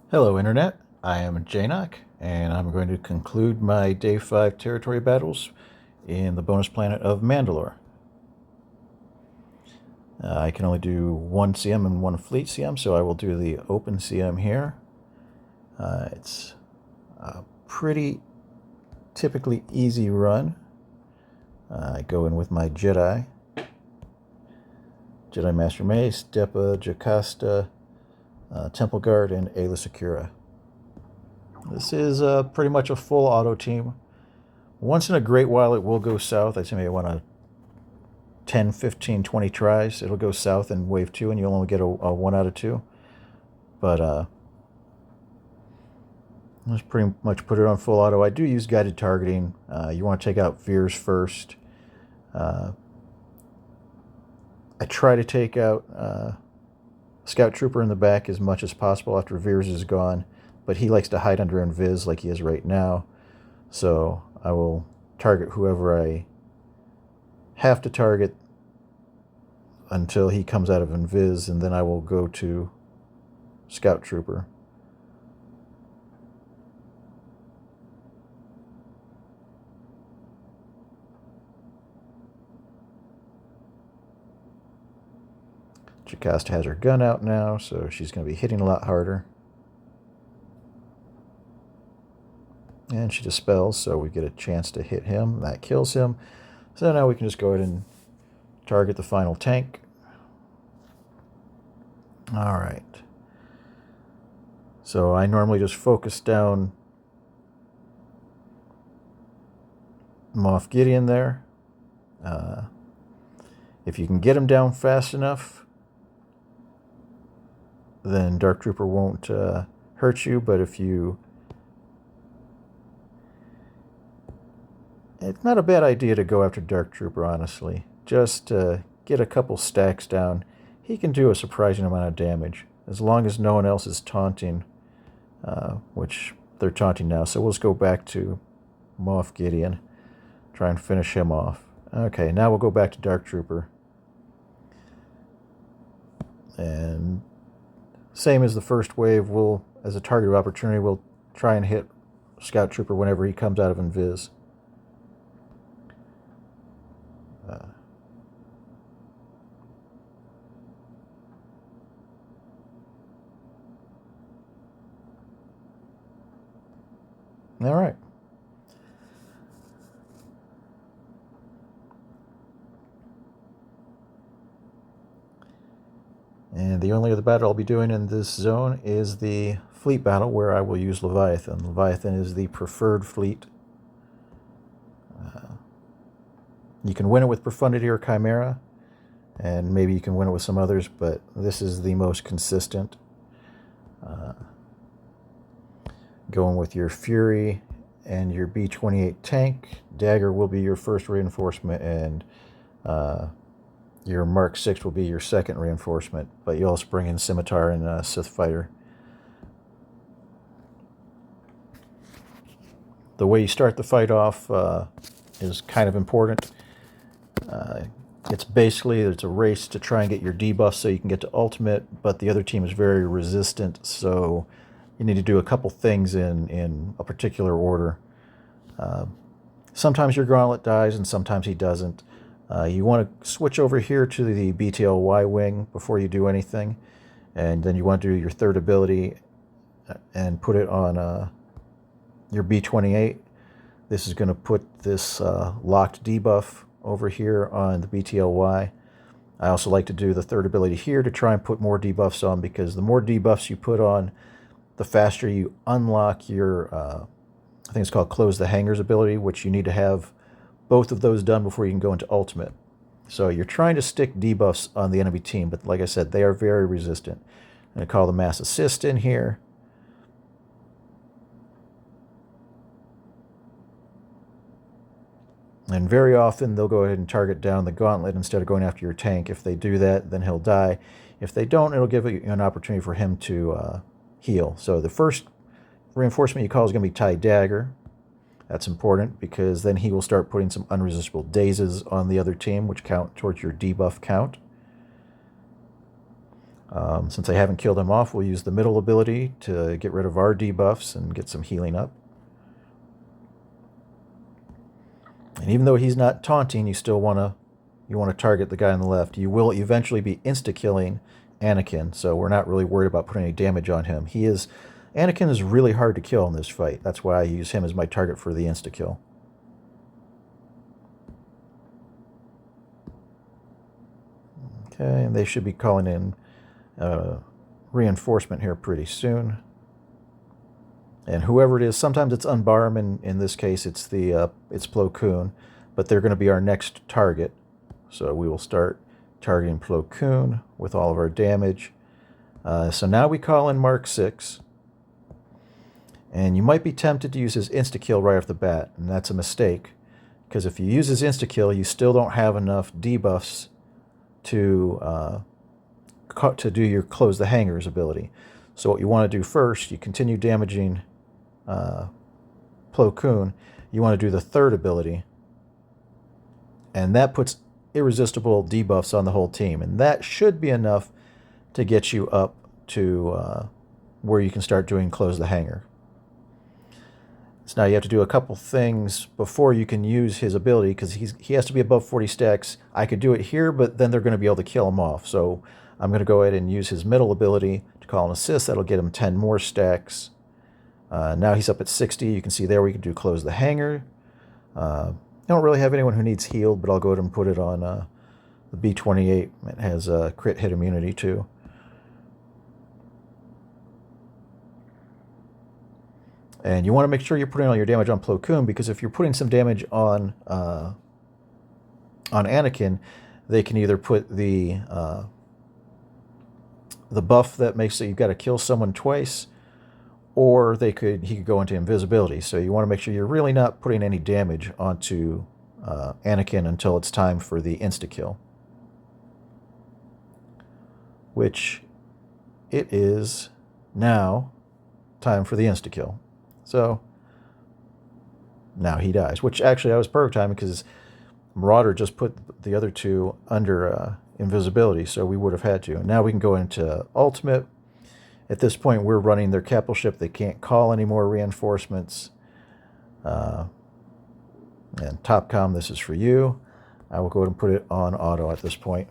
Hello Internet, I am Janoc, and I'm going to conclude my Day 5 territory battles in the bonus planet of Mandalore. I can only do one CM and one fleet CM, so I will do the open CM here. It's a pretty typically easy run. I go in with my Jedi Master Mace, Depa, Jocasta, Temple Guard, and Aayla Secura. This is pretty much a full auto team. Once in a great while it will go south. I'd say maybe 10, 15, 20 tries. It'll go south in wave 2 and you'll only get a 1 out of 2. But let's pretty much put it on full auto. I do use guided targeting. You want to take out Veers first. I try to take out Scout Trooper in the back as much as possible after Veers is gone, but he likes to hide under invis like he is right now. So I will target whoever I have to target until he comes out of invis, and then I will go to Scout Trooper. Jocasta has her gun out now, so she's going to be hitting a lot harder. And she dispels, so we get a chance to hit him. That kills him. So now we can just go ahead and target the final tank. Alright. So I normally just focus down Moff Gideon there. If you can get him down fast enough, then Dark Trooper won't hurt you, but if you... It's not a bad idea to go after Dark Trooper, honestly. Just get a couple stacks down. He can do a surprising amount of damage, as long as no one else is taunting, which they're taunting now. So we'll just go back to Moff Gideon, try and finish him off. Okay, now we'll go back to Dark Trooper. And same as the first wave, we'll, as a target of opportunity, we'll try and hit Scout Trooper whenever he comes out of invis. All right. And the only other battle I'll be doing in this zone is the fleet battle, where I will use Leviathan. Leviathan is the preferred fleet. You can win it with Profundity or Chimera, and maybe you can win it with some others, but this is the most consistent. Going with your Fury and your B-28 tank. Dagger will be your first reinforcement, and your Mark 6 will be your second reinforcement, but you also bring in Scimitar and SithFtr. The way you start the fight off is kind of important. It's basically, it's a race to try and get your debuffs so you can get to ultimate, but the other team is very resistant, so you need to do a couple things in a particular order. Sometimes your Gauntlet dies and sometimes he doesn't. You want to switch over here to the BTLY wing before you do anything, and then you want to do your third ability and put it on your B-28. This is going to put this locked debuff over here on the BTLY. I also like to do the third ability here to try and put more debuffs on, because the more debuffs you put on, the faster you unlock your, I think it's called Close the Hangers ability, which you need to have both of those done before you can go into ultimate. So you're trying to stick debuffs on the enemy team, but like I said, they are very resistant. I'm going to call the Mass Assist in here. And very often they'll go ahead and target down the Gauntlet instead of going after your tank. If they do that, then he'll die. If they don't, it'll give you an opportunity for him to heal. So the first reinforcement you call is going to be TIE Dagger. That's important, because then he will start putting some unresistible dazes on the other team, which count towards your debuff count. Since I haven't killed him off, we'll use the middle ability to get rid of our debuffs and get some healing up. And even though he's not taunting, you still want to target the guy on the left. You will eventually be insta-killing Anakin, so we're not really worried about putting any damage on him. Anakin is really hard to kill in this fight. That's why I use him as my target for the insta-kill. Okay, and they should be calling in reinforcement here pretty soon. And whoever it is, sometimes it's Unbarm, in this case it's Plo Koon, but they're going to be our next target. So we will start targeting Plo Koon with all of our damage. So now we call in Mark 6. And you might be tempted to use his insta-kill right off the bat, and that's a mistake. Because if you use his insta-kill, you still don't have enough debuffs to do your Close the Hangers ability. So what you want to do first, you continue damaging Plo Koon. You want to do the third ability, and that puts irresistible debuffs on the whole team, and that should be enough to get you up to where you can start doing Close the Hanger. So now you have to do a couple things before you can use his ability, because he has to be above 40 stacks. I could do it here, but then they're going to be able to kill him off. So I'm going to go ahead and use his middle ability to call an assist. That'll get him 10 more stacks. Now he's up at 60. You can see there we can do Close the Hanger. I don't really have anyone who needs healed, but I'll go ahead and put it on the B28. It has crit hit immunity too. And you want to make sure you're putting all your damage on Plo Koon, because if you're putting some damage on Anakin, they can either put the buff that makes it you've got to kill someone twice, or he could go into invisibility. So you want to make sure you're really not putting any damage onto Anakin until it's time for the insta-kill, which it is now time for the insta-kill. So now he dies, which actually I was perfect timing, because Marauder just put the other two under invisibility, so we would have had to. Now we can go into Ultimate. At this point, we're running their capital ship. They can't call any more reinforcements. And Topcom, this is for you. I will go ahead and put it on auto at this point.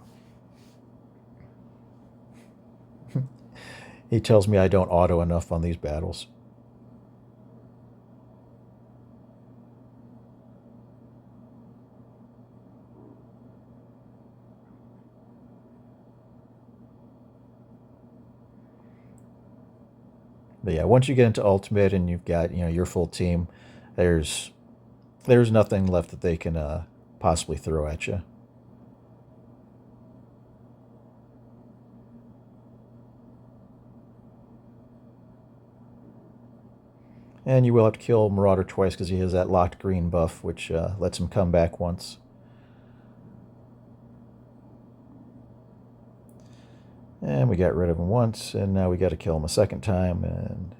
He tells me I don't auto enough on these battles. But yeah, once you get into Ultimate and you've got your full team, there's nothing left that they can possibly throw at you. And you will have to kill Marauder twice, because he has that locked green buff, which lets him come back once. And we got rid of him once, and now we got to kill him a second time. And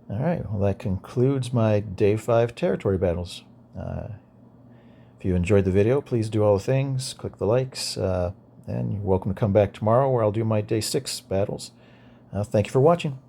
all right, well, that concludes my Day 5 territory battles. If you enjoyed the video, please do all the things, click the likes, and you're welcome to come back tomorrow where I'll do my Day 6 battles. Thank you for watching.